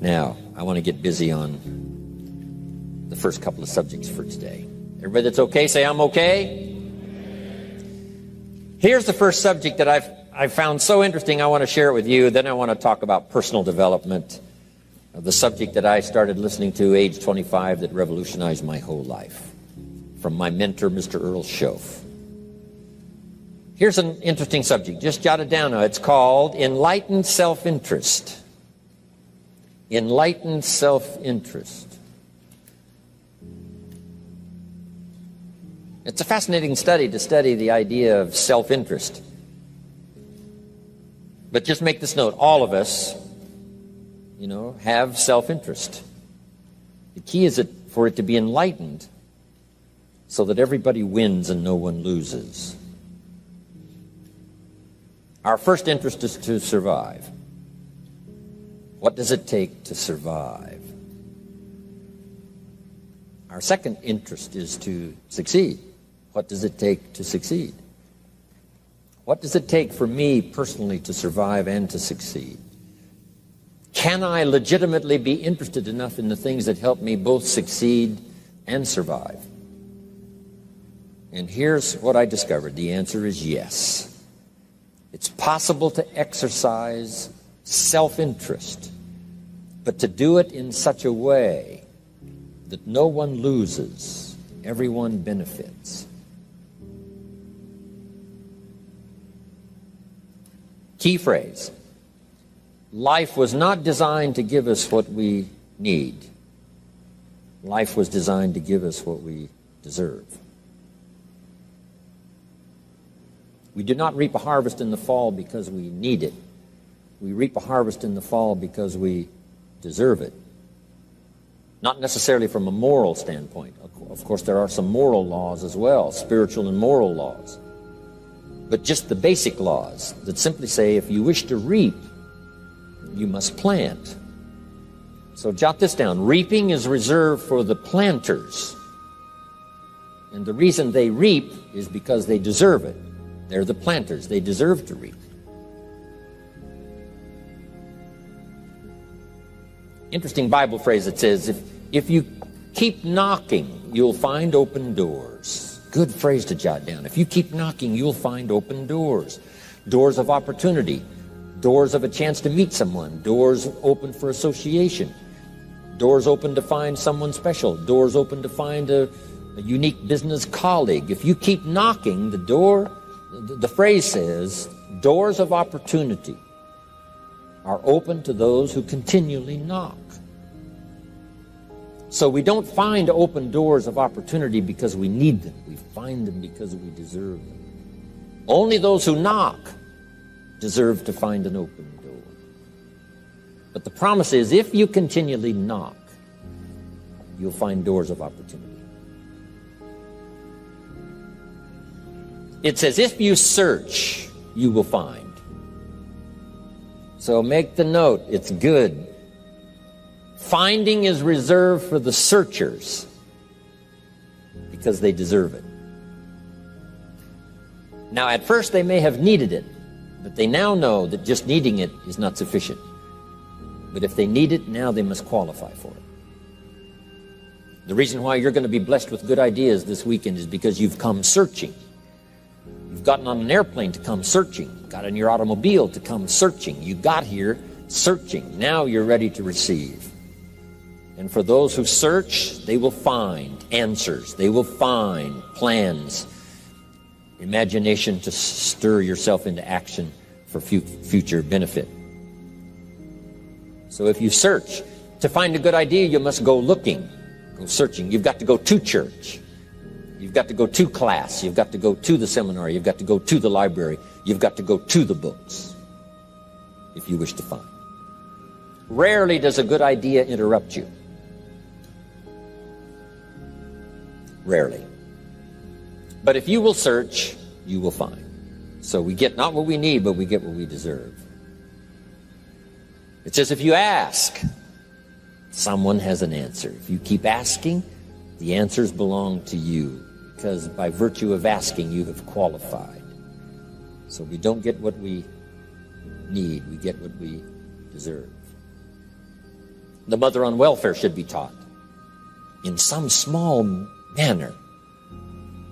Now, I want to get busy on the first couple of subjects for today. Everybody that's okay, say I'm okay. Here's the first subject that I've found so interesting. I want to share it with you. Then I want to talk about personal development, the subject that I started listening to age 25 that revolutionized my whole life, from my mentor, Mr. Earl Schoaf. Here's an interesting subject. Just jot it down now. It's called Enlightened Self-Interest. Enlightened self-interest. It's a fascinating study to study the idea of self-interest. But just make this note, all of us, have self-interest. The key is for it to be enlightened so that everybody wins and no one loses. Our first interest is to survive. What does it take to survive? Our second interest is to succeed. What does it take to succeed? What does it take for me personally to survive and to succeed? Can I legitimately be interested enough in the things that help me both succeed and survive? And here's what I discovered. The answer is yes. It's possible to exercise self-interest, but to do it in such a way that no one loses, everyone benefits. Key phrase: life was not designed to give us what we need. Life was designed to give us what we deserve. We do not reap a harvest in the fall because we need it. We reap a harvest in the fall because we deserve it. Not necessarily from a moral standpoint. Of course, there are some moral laws as well, spiritual and moral laws. But just the basic laws that simply say if you wish to reap, you must plant. So jot this down. Reaping is reserved for the planters. And the reason they reap is because they deserve it. They're the planters. They deserve to reap. Interesting Bible phrase that says, if you keep knocking, you'll find open doors. Good phrase to jot down. If you keep knocking, you'll find open doors. Doors of opportunity. Doors of a chance to meet someone. Doors open for association. Doors open to find someone special. Doors open to find a unique business colleague. If you keep knocking, the phrase says, doors of opportunity are open to those who continually knock. So we don't find open doors of opportunity because we need them. We find them because we deserve them. Only those who knock deserve to find an open door. But the promise is, if you continually knock, you'll find doors of opportunity. It says, if you search, you will find. So make the note, it's good. Finding is reserved for the searchers because they deserve it. Now, at first they may have needed it, but they now know that just needing it is not sufficient. But if they need it, now they must qualify for it. The reason why you're going to be blessed with good ideas this weekend is because you've come searching. You've gotten on an airplane to come searching. Got in your automobile to come searching. You got here searching. Now you're ready to receive. And for those who search, they will find answers. They will find plans, imagination to stir yourself into action for future benefit. So if you search, to find a good idea, you must go looking, go searching. You've got to go to church. You've got to go to class. You've got to go to the seminar. You've got to go to the library. You've got to go to the books if you wish to find. Rarely does a good idea interrupt you. Rarely. But if you will search, you will find. So we get not what we need, but we get what we deserve. It says if you ask, someone has an answer. If you keep asking, the answers belong to you, because by virtue of asking, you have qualified. So we don't get what we need, we get what we deserve. The mother on welfare should be taught in some small manner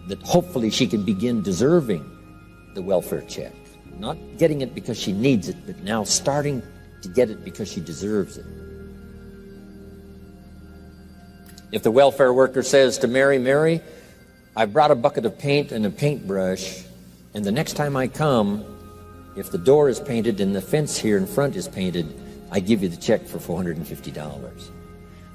that hopefully she can begin deserving the welfare check. Not getting it because she needs it, but now starting to get it because she deserves it. If the welfare worker says to Mary, Mary, I brought a bucket of paint and a paintbrush, and the next time I come, if the door is painted and the fence here in front is painted, I give you the check for $450.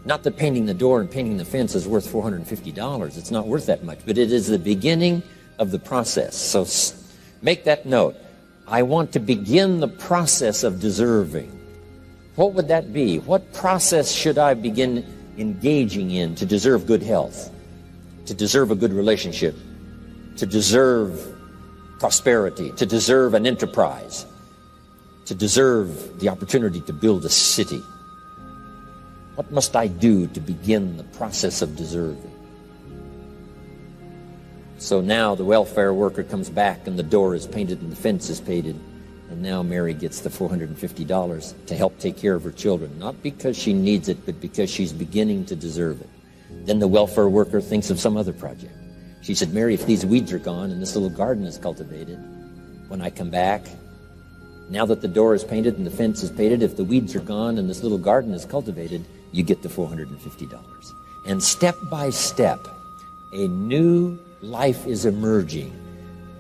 Not that painting the door and painting the fence is worth $450. It's not worth that much, but it is the beginning of the process. So make that note. I want to begin the process of deserving. What would that be? What process should I begin engaging in to deserve good health, to deserve a good relationship, to deserve prosperity, to deserve an enterprise, to deserve the opportunity to build a city? What must I do to begin the process of deserving? So now the welfare worker comes back and the door is painted and the fence is painted, and now Mary gets the $450 to help take care of her children, not because she needs it, but because she's beginning to deserve it. Then the welfare worker thinks of some other project. She said, Mary, if these weeds are gone and this little garden is cultivated, when I come back, now that the door is painted and the fence is painted, if the weeds are gone and this little garden is cultivated, you get the $450. And step by step, a new life is emerging,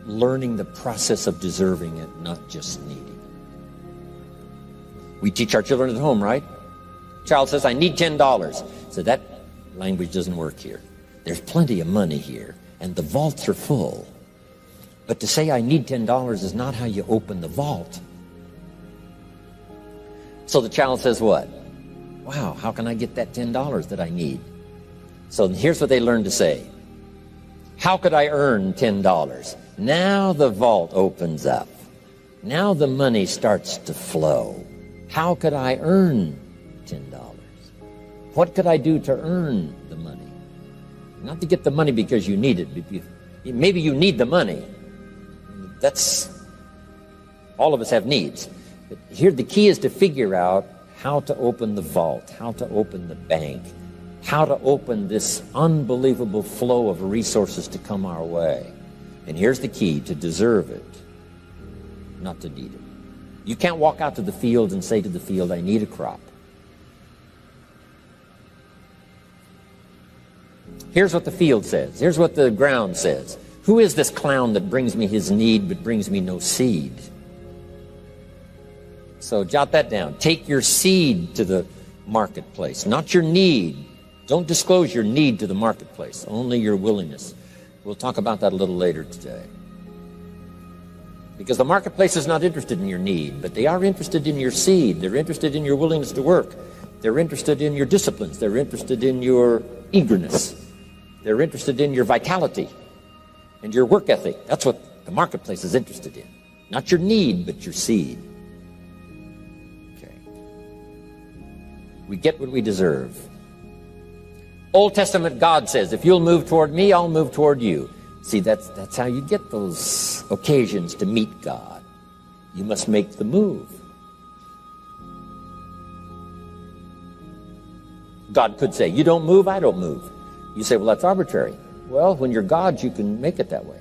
learning the process of deserving it, not just needing it. We teach our children at home, right? Child says, I need $10. So that language doesn't work here. There's plenty of money here, and the vaults are full. But to say I need $10 is not how you open the vault. So the child says what? Wow, how can I get that $10 that I need? So here's what they learn to say. How could I earn $10? Now the vault opens up. Now the money starts to flow. How could I earn $10? What could I do to earn the money? Not to get the money because you need it. Maybe you need the money. That's, all of us have needs. But here the key is to figure out how to open the vault, how to open the bank, how to open this unbelievable flow of resources to come our way. And here's the key: to deserve it, not to need it. You can't walk out to the field and say to the field, I need a crop. Here's what the field says. Here's what the ground says. Who is this clown that brings me his need but brings me no seed? So jot that down. Take your seed to the marketplace, not your need. Don't disclose your need to the marketplace, only your willingness. We'll talk about that a little later today. Because the marketplace is not interested in your need, but they are interested in your seed. They're interested in your willingness to work. They're interested in your disciplines. They're interested in your eagerness. They're interested in your vitality and your work ethic. That's what the marketplace is interested in. Not your need, but your seed. Okay. We get what we deserve. Old Testament God says, if you'll move toward me, I'll move toward you. See, that's how you get those occasions to meet God. You must make the move. God could say, you don't move, I don't move. You say, well, that's arbitrary. Well, when you're God, you can make it that way.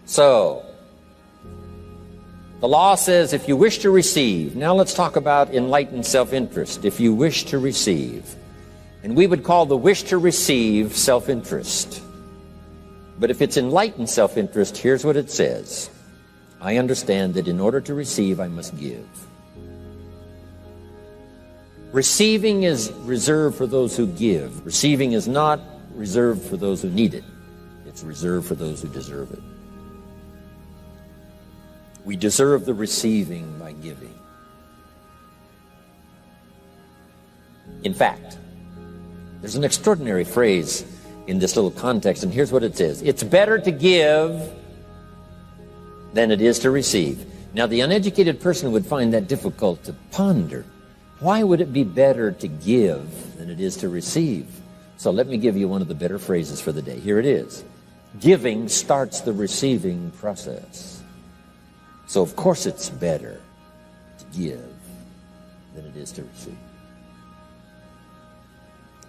So, the law says if you wish to receive. Now let's talk about enlightened self-interest. If you wish to receive. And we would call the wish to receive self-interest. But if it's enlightened self-interest, here's what it says. I understand that in order to receive, I must give. Receiving is reserved for those who give. Receiving is not reserved for those who need it. It's reserved for those who deserve it. We deserve the receiving by giving. In fact, there's an extraordinary phrase in this little context, and here's what it says. It's better to give than it is to receive. Now, the uneducated person would find that difficult to ponder. Why would it be better to give than it is to receive? So let me give you one of the better phrases for the day. Here it is. Giving starts the receiving process. So of course it's better to give than it is to receive.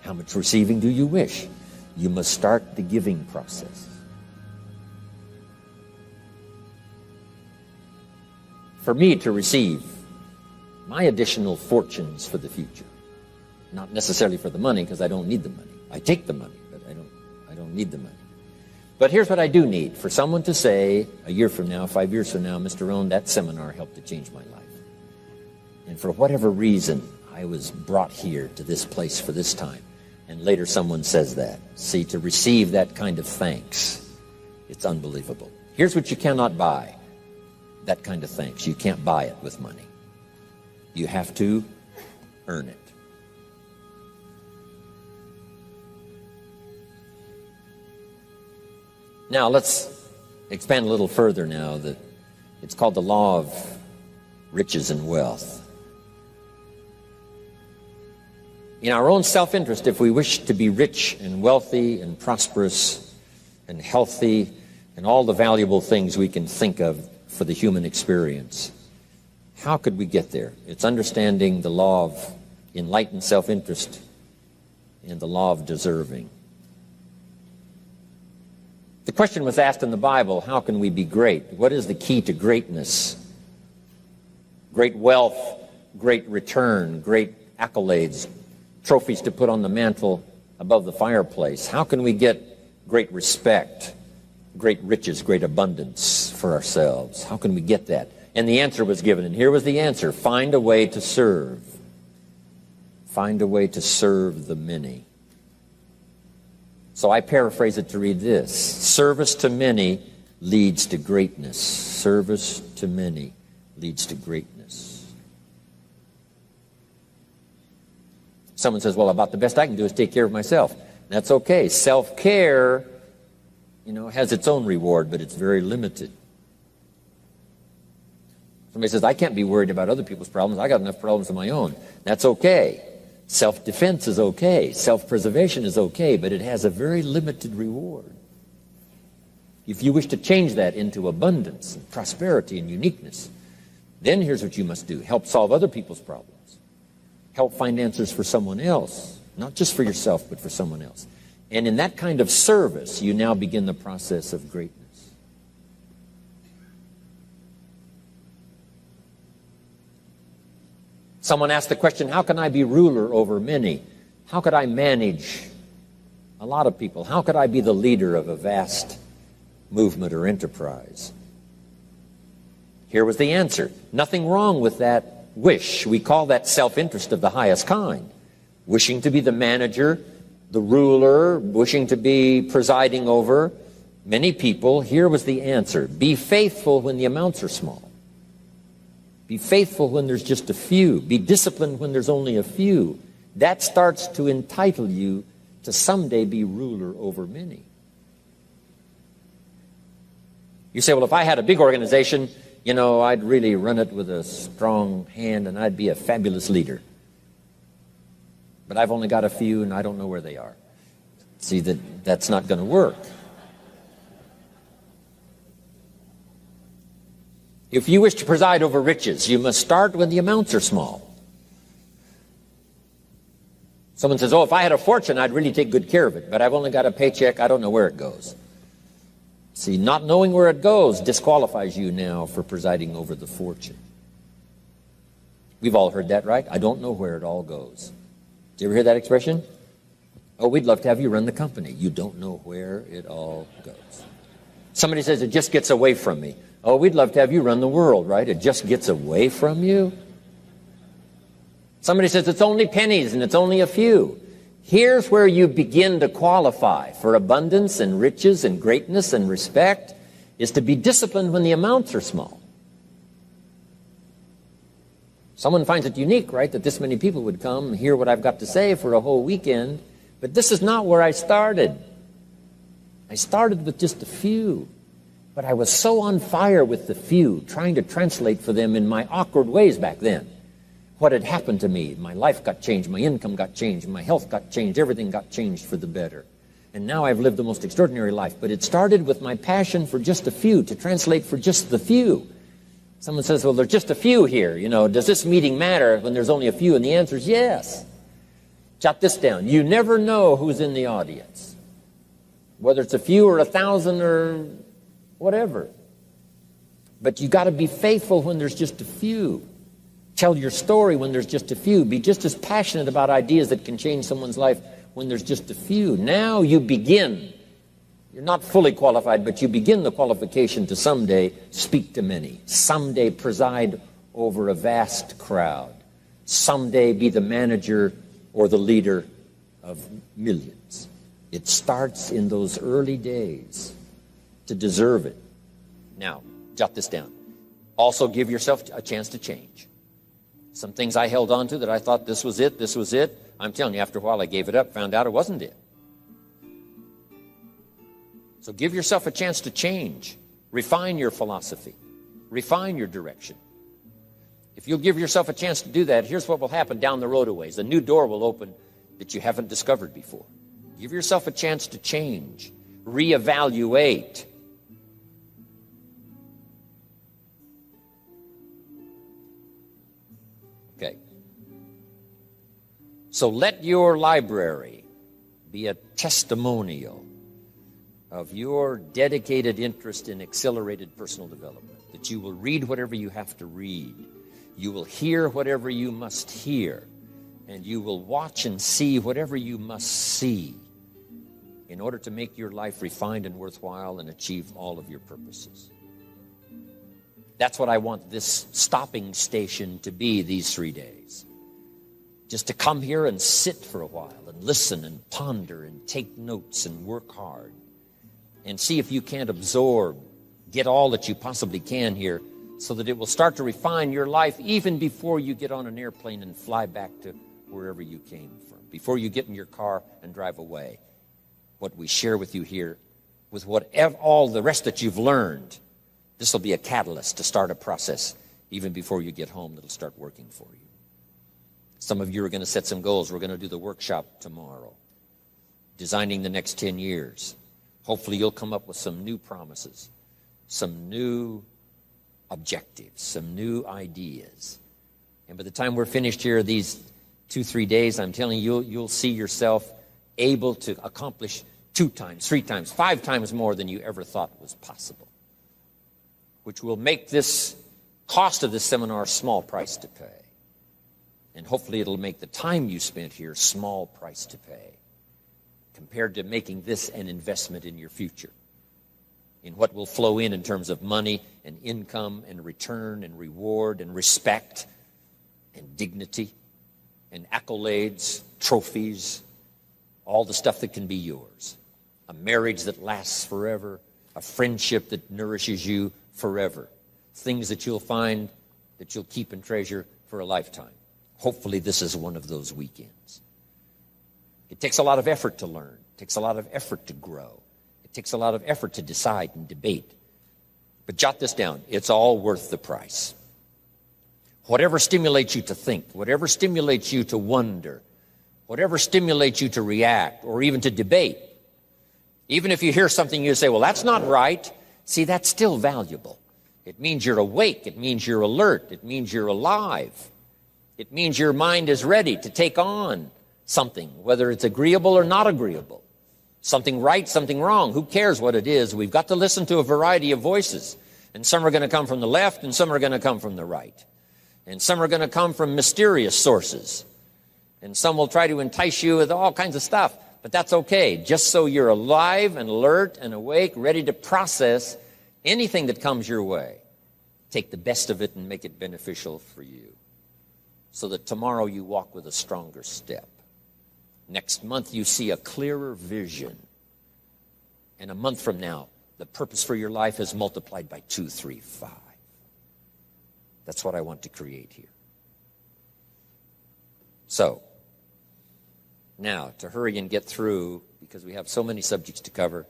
How much receiving do you wish? You must start the giving process. For me to receive my additional fortunes for the future, not necessarily for the money, because I don't need the money. I take the money, but I don't need the money. But here's what I do need: for someone to say a year from now, 5 years from now, Mr. Rohn, that seminar helped to change my life. And for whatever reason, I was brought here to this place for this time. And later someone says that. See, to receive that kind of thanks, it's unbelievable. Here's what you cannot buy: that kind of thanks. You can't buy it with money. You have to earn it. Now let's expand a little further now. It's called the law of riches and wealth. In our own self-interest, if we wish to be rich and wealthy and prosperous and healthy and all the valuable things we can think of for the human experience, how could we get there? It's understanding the law of enlightened self-interest and the law of deserving. The question was asked in the Bible, how can we be great? What is the key to greatness? Great wealth, great return, great accolades, trophies to put on the mantle above the fireplace. How can we get great respect, great riches, great abundance for ourselves? How can we get that? And the answer was given, and here was the answer: find a way to serve. Find a way to serve the many. So I paraphrase it to read this: service to many leads to greatness. Service to many leads to greatness. Someone says, well, about the best I can do is take care of myself. That's okay. Self-care, has its own reward, but it's very limited. Somebody says, I can't be worried about other people's problems. I got enough problems of my own. That's okay. Self-defense is okay. Self-preservation is okay, but it has a very limited reward. If you wish to change that into abundance and prosperity and uniqueness, then here's what you must do: help solve other people's problems. Help find answers for someone else, not just for yourself, but for someone else. And in that kind of service, you now begin the process of greatness. Someone asked the question, how can I be ruler over many? How could I manage a lot of people? How could I be the leader of a vast movement or enterprise? Here was the answer: nothing wrong with that wish. We call that self-interest of the highest kind. Wishing to be the manager, the ruler, wishing to be presiding over many people. Here was the answer: be faithful when the amounts are small. Be faithful when there's just a few. Be disciplined when there's only a few. That starts to entitle you to someday be ruler over many. You say, well, if I had a big organization, I'd really run it with a strong hand and I'd be a fabulous leader. But I've only got a few and I don't know where they are. See, that's not going to work. If you wish to preside over riches, you must start when the amounts are small. Someone says, oh, if I had a fortune, I'd really take good care of it, but I've only got a paycheck, I don't know where it goes. See, not knowing where it goes disqualifies you now for presiding over the fortune. We've all heard that, right? I don't know where it all goes. Did you ever hear that expression? Oh, we'd love to have you run the company. You don't know where it all goes. Somebody says, it just gets away from me. Oh, we'd love to have you run the world, right? It just gets away from you. Somebody says it's only pennies and it's only a few. Here's where you begin to qualify for abundance and riches and greatness and respect, is to be disciplined when the amounts are small. Someone finds it unique, right, that this many people would come and hear what I've got to say for a whole weekend. But this is not where I started. I started with just a few. But I was so on fire with the few, trying to translate for them in my awkward ways back then what had happened to me. My life got changed, my income got changed, my health got changed, everything got changed for the better. And now I've lived the most extraordinary life. But it started with my passion for just a few, to translate for just the few. Someone says, well, there's just a few here. You know, does this meeting matter when there's only a few? And the answer is yes. Jot this down. You never know who's in the audience, whether it's a few or 1,000 or whatever. But you got to be faithful when there's just a few. Tell your story when there's just a few. Be just as passionate about ideas that can change someone's life when there's just a few. Now you begin. You're not fully qualified, but you begin the qualification to someday speak to many. Someday preside over a vast crowd. Someday be the manager or the leader of millions. It starts in those early days to deserve it. Now, jot this down. Also give yourself a chance to change. Some things I held on to that I thought this was it, this was it. I'm telling you, after a while I gave it up, found out it wasn't it. So give yourself a chance to change. Refine your philosophy. Refine your direction. If you'll give yourself a chance to do that, here's what will happen down the road a ways. A new door will open that you haven't discovered before. Give yourself a chance to change. Reevaluate. Okay. So let your library be a testimonial of your dedicated interest in accelerated personal development, that you will read whatever you have to read, you will hear whatever you must hear, and you will watch and see whatever you must see in order to make your life refined and worthwhile and achieve all of your purposes. That's what I want this stopping station to be these 3 days. Just to come here and sit for a while and listen and ponder and take notes and work hard and see if you can't absorb, get all that you possibly can here so that it will start to refine your life even before you get on an airplane and fly back to wherever you came from, before you get in your car and drive away. What we share with you here, with all the rest that you've learned, this will be a catalyst to start a process even before you get home that'll start working for you. Some of you are going to set some goals. We're going to do the workshop tomorrow, designing the next 10 years. Hopefully you'll come up with some new promises, some new objectives, some new ideas. And by the time we're finished here, these 2-3 days, I'm telling you, you'll see yourself able to accomplish 2 times, 3 times, 5 times more than you ever thought was possible, which will make this cost of this seminar a small price to pay. And hopefully it'll make the time you spent here a small price to pay compared to making this an investment in your future, in what will flow in terms of money and income and return and reward and respect and dignity and accolades, trophies, all the stuff that can be yours. A marriage that lasts forever, a friendship that nourishes you forever, things that you'll find that you'll keep and treasure for a lifetime. Hopefully this is one of those weekends. It takes a lot of effort to learn. It takes a lot of effort to grow. It takes a lot of effort to decide and debate. But jot this down. It's all worth the price. Whatever stimulates you to think, whatever stimulates you to wonder, whatever stimulates you to react or even to debate, even if you hear something you say, well, that's not right, see, that's still valuable. It means you're awake. It means you're alert. It means you're alive. It means your mind is ready to take on something, whether it's agreeable or not agreeable. Something right, something wrong. Who cares what it is? We've got to listen to a variety of voices. And some are going to come from the left and some are going to come from the right. And some are going to come from mysterious sources. And some will try to entice you with all kinds of stuff. But that's okay. Just so you're alive and alert and awake, ready to process anything that comes your way. Take the best of it and make it beneficial for you, so that tomorrow you walk with a stronger step. Next month you see a clearer vision. And a month from now, the purpose for your life is multiplied by 2, 3, 5. That's what I want to create here. So, now, to hurry and get through, because we have so many subjects to cover,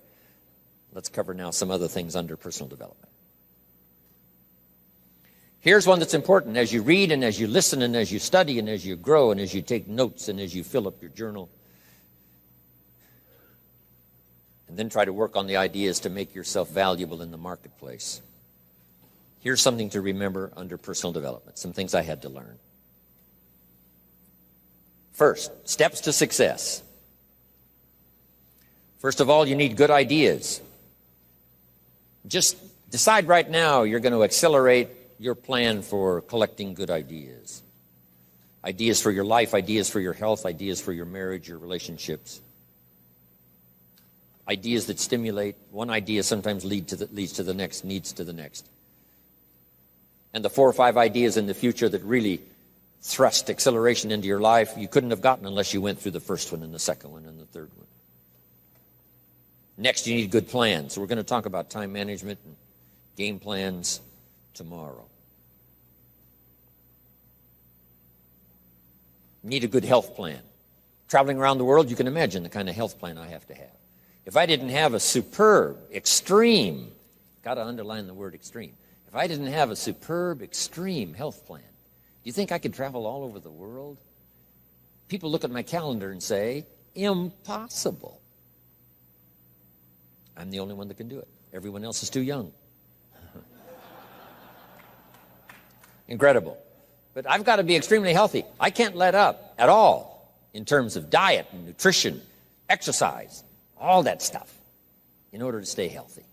let's cover now some other things under personal development. Here's one that's important as you read and as you listen and as you study and as you grow and as you take notes and as you fill up your journal. then try to work on the ideas to make yourself valuable in the marketplace. Here's something to remember under personal development, some things I had to learn. First, steps to success. First of all, you need good ideas. Just decide right now you're going to accelerate your plan for collecting good ideas. Ideas for your life, ideas for your health, ideas for your marriage, your relationships. Ideas that stimulate. One idea sometimes leads to the next, needs to the next. And the 4 or 5 ideas in the future that really thrust acceleration into your life, you couldn't have gotten unless you went through the first one and the second one and the third one. Next, you need good plans. So we're going to talk about time management and game plans tomorrow. You need a good health plan. Traveling around the world, you can imagine the kind of health plan I have to have. If I didn't have a superb, extreme, got to underline the word extreme, if I didn't have a superb, extreme health plan, do you think I could travel all over the world? People look at my calendar and say, impossible. I'm the only one that can do it. Everyone else is too young. Incredible. But I've got to be extremely healthy. I can't let up at all in terms of diet and nutrition, exercise, all that stuff in order to stay healthy.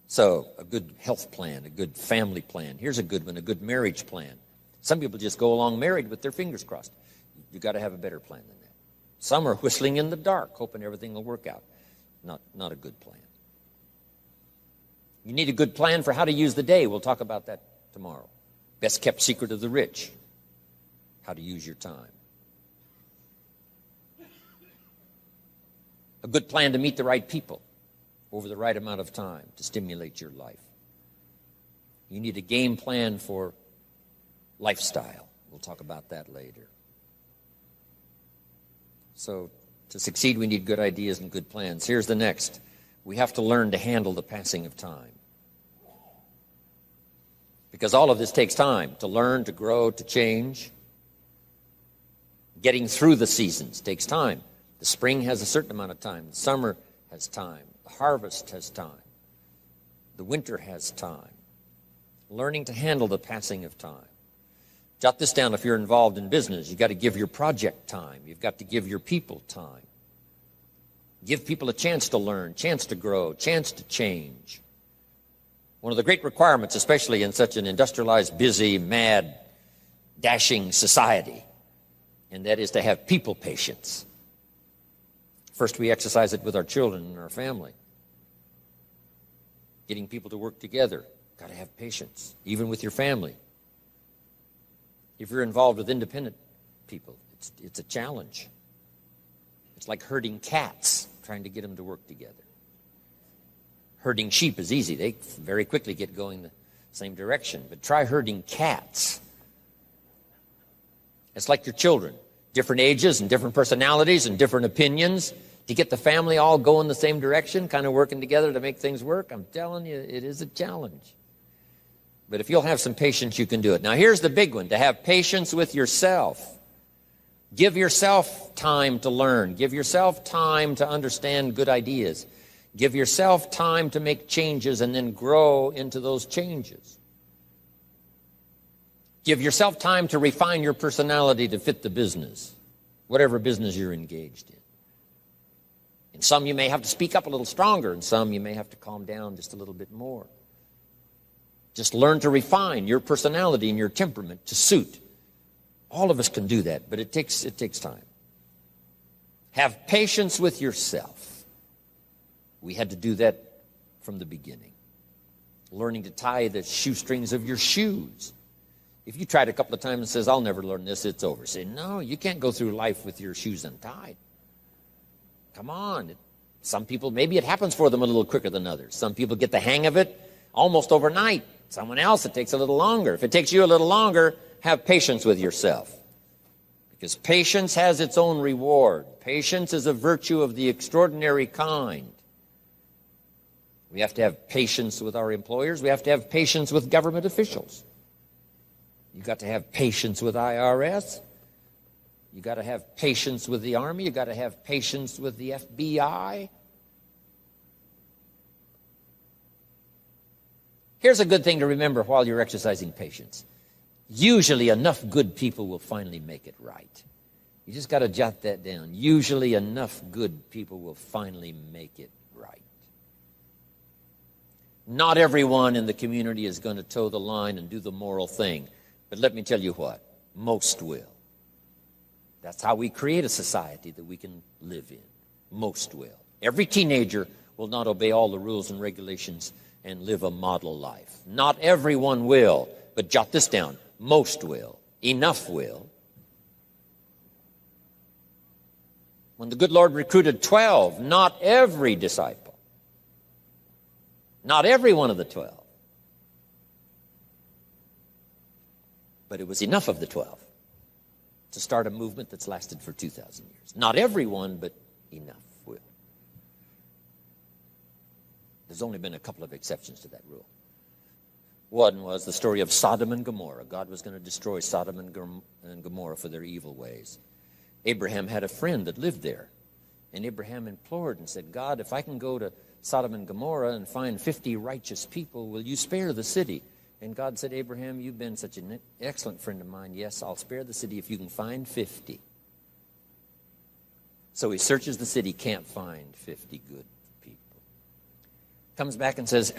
So a good health plan, a good family plan. Here's a good one, a good marriage plan. Some people just go along married with their fingers crossed. You've got to have a better plan than that. Some are whistling in the dark, hoping everything will work out. Not a good plan. You need a good plan for how to use the day. We'll talk about that tomorrow. Best kept secret of the rich, how to use your time. A good plan to meet the right people over the right amount of time to stimulate your life. You need a game plan for lifestyle. We'll talk about that later. So to succeed, we need good ideas and good plans. Here's the next. We have to learn to handle the passing of time. Because all of this takes time to learn, to grow, to change. Getting through the seasons takes time. The spring has a certain amount of time. The summer has time. The harvest has time. The winter has time. Learning to handle the passing of time. Jot this down if you're involved in business. You've got to give your project time. You've got to give your people time. Give people a chance to learn, chance to grow, chance to change. One of the great requirements, especially in such an industrialized, busy, mad, dashing society, and that is to have people patience. First, we exercise it with our children and our family. Getting people to work together, got to have patience, even with your family. If you're involved with independent people, it's a challenge. It's like herding cats, trying to get them to work together. Herding sheep is easy. They very quickly get going the same direction. But try herding cats. It's like your children. Different ages and different personalities and different opinions. To get the family all going the same direction, kind of working together to make things work, I'm telling you, it is a challenge. But if you'll have some patience, you can do it. Now, here's the big one, to have patience with yourself. Give yourself time to learn. Give yourself time to understand good ideas. Give yourself time to make changes and then grow into those changes. Give yourself time to refine your personality to fit the business, whatever business you're engaged in. In some you may have to speak up a little stronger, and some you may have to calm down just a little bit more. Just learn to refine your personality and your temperament to suit. All of us can do that, but it takes time. Have patience with yourself. We had to do that from the beginning. Learning to tie the shoestrings of your shoes. If you tried a couple of times and says, I'll never learn this, it's over. Say, no, you can't go through life with your shoes untied. Come on. Some people, maybe it happens for them a little quicker than others. Some people get the hang of it almost overnight. Someone else, it takes a little longer. If it takes you a little longer, have patience with yourself. Because patience has its own reward. Patience is a virtue of the extraordinary kind. We have to have patience with our employers. We have to have patience with government officials. You've got to have patience with IRS. You've got to have patience with the Army. You've got to have patience with the FBI. Here's a good thing to remember while you're exercising patience. Usually enough good people will finally make it right. You just got to jot that down. Usually enough good people will finally make it right. Not everyone in the community is going to toe the line and do the moral thing. But let me tell you what, most will. That's how we create a society that we can live in. Most will. Every teenager will not obey all the rules and regulations and live a model life. Not everyone will, but jot this down. Most will. Enough will. When the good Lord recruited 12, not every disciple, not every one of the 12, but it was enough of the 12 to start a movement that's lasted for 2,000 years. Not everyone, but enough will. There's only been a couple of exceptions to that rule. One was the story of Sodom and Gomorrah. God was going to destroy Sodom and Gomorrah for their evil ways. Abraham had a friend that lived there. And Abraham implored and said, God, if I can go to Sodom and Gomorrah and find 50 righteous people, will you spare the city? And God said, Abraham, you've been such an excellent friend of mine. Yes, I'll spare the city if you can find 50. So he searches the city, can't find 50 good people. Comes back and says,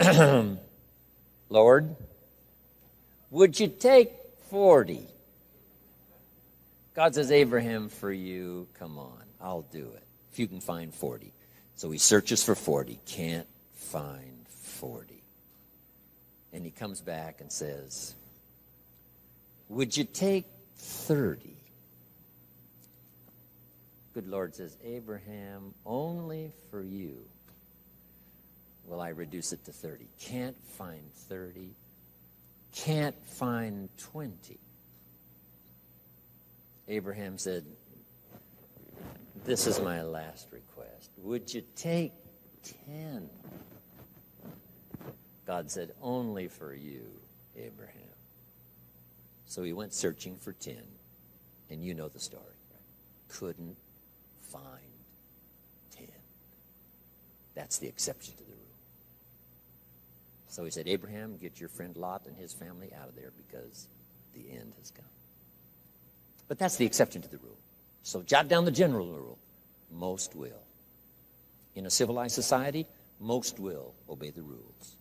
Lord, would you take 40? God says, Abraham, for you, come on, I'll do it. If you can find 40. So he searches for 40, can't find 40. And he comes back and says, would you take 30? Good Lord says, Abraham, only for you will I reduce it to 30. Can't find 30. Can't find 20. Abraham said, this is my last request. Would you take 10? God said, only for you, Abraham. So he went searching for 10, and you know the story. Couldn't find 10. That's the exception to the rule. So he said, Abraham, get your friend Lot and his family out of there because the end has come. But that's the exception to the rule. So jot down the general rule. Most will. In a civilized society, most will obey the rules.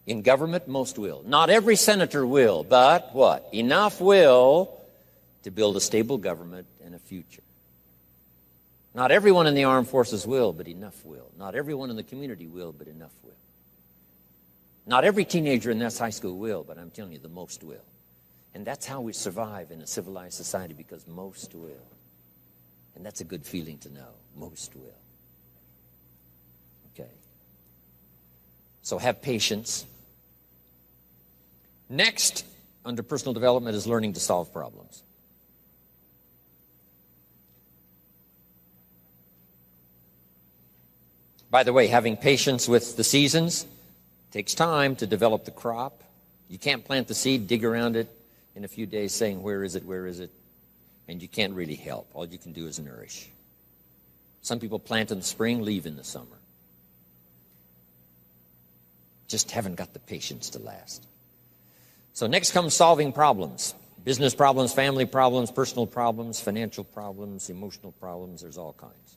In government, most will. Not every senator will, but what? Enough will to build a stable government and a future. Not everyone in the armed forces will, but enough will. Not everyone in the community will, but enough will. Not every teenager in this high school will, but I'm telling you, the most will. And that's how we survive in a civilized society, because most will. And that's a good feeling to know. Most will. Okay. So have patience. Next, under personal development, is learning to solve problems. By the way, having patience with the seasons takes time to develop the crop. You can't plant the seed, dig around it in a few days saying, where is it, where is it? And you can't really help. All you can do is nourish. Some people plant in the spring, leave in the summer. Just haven't got the patience to last. So next comes solving problems. Business problems, family problems, personal problems, financial problems, emotional problems. There's all kinds.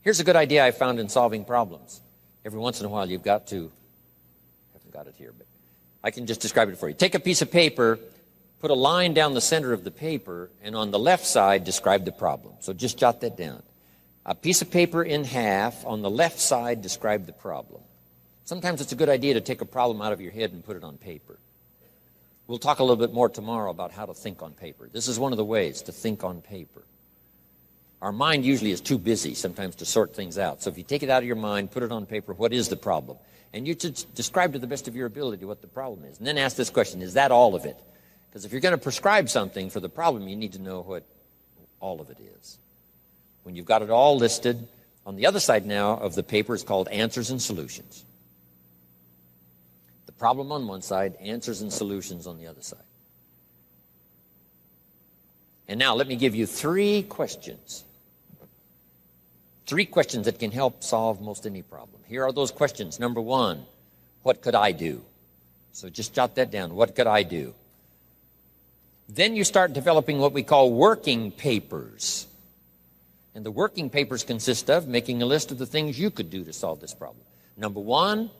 Here's a good idea I found in solving problems. Every once in a while you've got to, I haven't got it here, but I can just describe it for you. Take a piece of paper, put a line down the center of the paper, and on the left side describe the problem. So just jot that down. A piece of paper in half, on the left side describe the problem. Sometimes it's a good idea to take a problem out of your head and put it on paper. We'll talk a little bit more tomorrow about how to think on paper. This is one of the ways to think on paper. Our mind usually is too busy sometimes to sort things out. So if you take it out of your mind, put it on paper, what is the problem? And you should describe to the best of your ability what the problem is. And then ask this question, is that all of it? Because if you're going to prescribe something for the problem, you need to know what all of it is. When you've got it all listed, on the other side now of the paper is called answers and solutions. The problem on one side, answers and solutions on the other side. And now let me give you 3 questions. 3 questions that can help solve most any problem. Here are those questions. Number 1, What could I do? So just jot that down. What could I do? Then you start developing what we call working papers. And the working papers consist of making a list of the things you could do to solve this problem. Number one,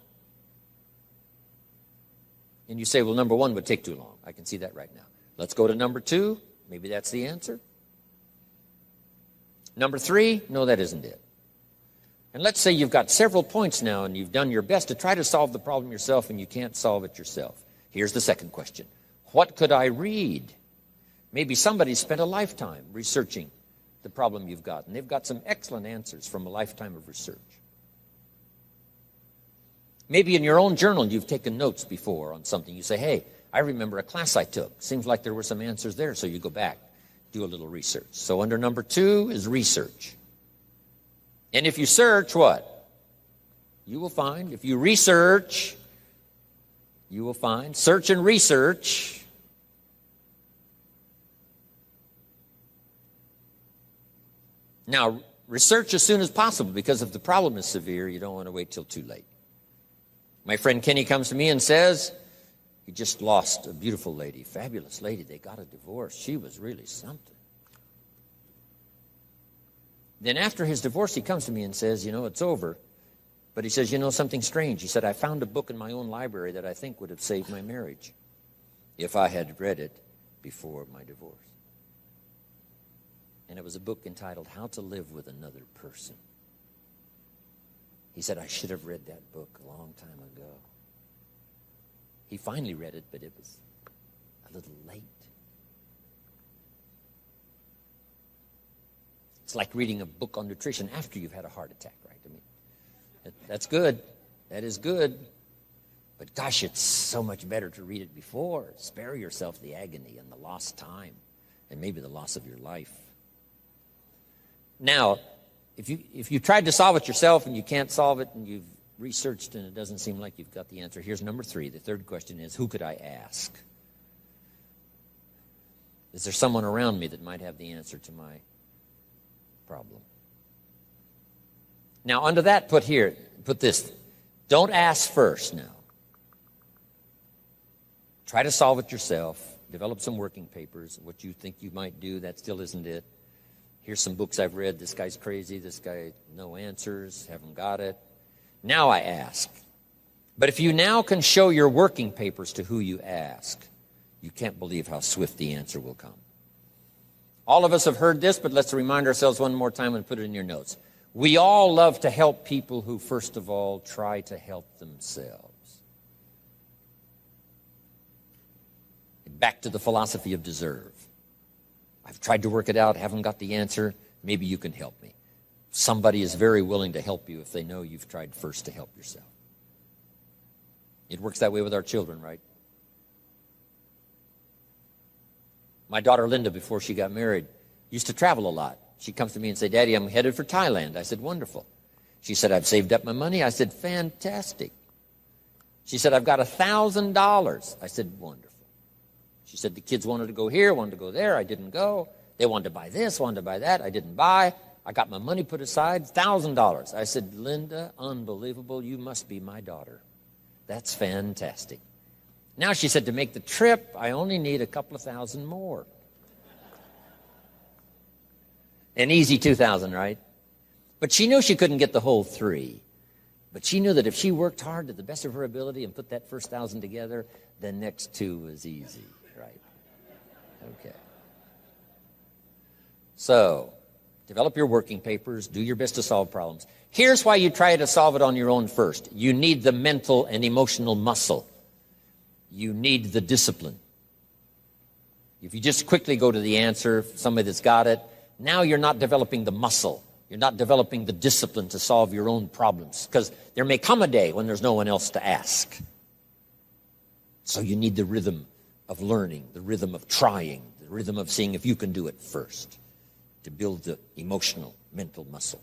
and you say, well, number one would take too long. I can see that right now. Let's go to number two. Maybe that's the answer. Number three, no, that isn't it. And let's say you've got several points now and you've done your best to try to solve the problem yourself and you can't solve it yourself. Here's the second question. What could I read? Maybe somebody spent a lifetime researching the problem you've got, and they've got some excellent answers from a lifetime of research. Maybe in your own journal you've taken notes before on something. You say, hey, I remember a class I took. Seems like there were some answers there, so you go back, do a little research. So under number two is research. And if you search, what? You will find. If you research, you will find. Search and research. Now, research as soon as possible, because if the problem is severe, you don't want to wait till too late. My friend Kenny comes to me and says, he just lost a beautiful lady, fabulous lady. They got a divorce. She was really something. Then after his divorce, he comes to me and says, it's over. But he says, something strange. He said, I found a book in my own library that I think would have saved my marriage if I had read it before my divorce. And it was a book entitled How to Live with Another Person. He said, I should have read that book a long time ago. He finally read it, but it was a little late. It's like reading a book on nutrition after you've had a heart attack, right? I mean, that's good. That is good. But gosh, it's so much better to read it before. Spare yourself the agony and the lost time and maybe the loss of your life. Now, if you tried to solve it yourself and you can't solve it and you've researched and it doesn't seem like you've got the answer, here's number three. The third question is, who could I ask? Is there someone around me that might have the answer to my problem? Now, under that, put this. Don't ask first now. Try to solve it yourself. Develop some working papers. What you think you might do, that still isn't it. Here's some books I've read. This guy's crazy. This guy, no answers, haven't got it. Now I ask. But if you now can show your working papers to who you ask, you can't believe how swift the answer will come. All of us have heard this, but let's remind ourselves one more time and put it in your notes. We all love to help people who, first of all, try to help themselves. Back to the philosophy of deserve. I've tried to work it out, haven't got the answer. Maybe you can help me. Somebody is very willing to help you if they know you've tried first to help yourself. It works that way with our children, right? My daughter Linda, before she got married, used to travel a lot. She comes to me and said, Daddy, I'm headed for Thailand. I said, wonderful. She said, I've saved up my money. I said, fantastic. She said, I've got $1,000. I said, wonderful. She said, the kids wanted to go here, wanted to go there. I didn't go. They wanted to buy this, wanted to buy that. I didn't buy. I got my money put aside, $1,000. I said, Linda, unbelievable. You must be my daughter. That's fantastic. Now, she said, to make the trip, I only need a couple of thousand more. An easy 2,000, right? But she knew she couldn't get the whole three. But she knew that if she worked hard to the best of her ability and put that first 1,000 together, the next two was easy, right? Okay. So, develop your working papers. Do your best to solve problems. Here's why you try to solve it on your own first. You need the mental and emotional muscle. You need the discipline. If you just quickly go to the answer, somebody that's got it, now you're not developing the muscle. You're not developing the discipline to solve your own problems, because there may come a day when there's no one else to ask. So you need the rhythm of learning, the rhythm of trying, the rhythm of seeing if you can do it first to build the emotional, mental muscle.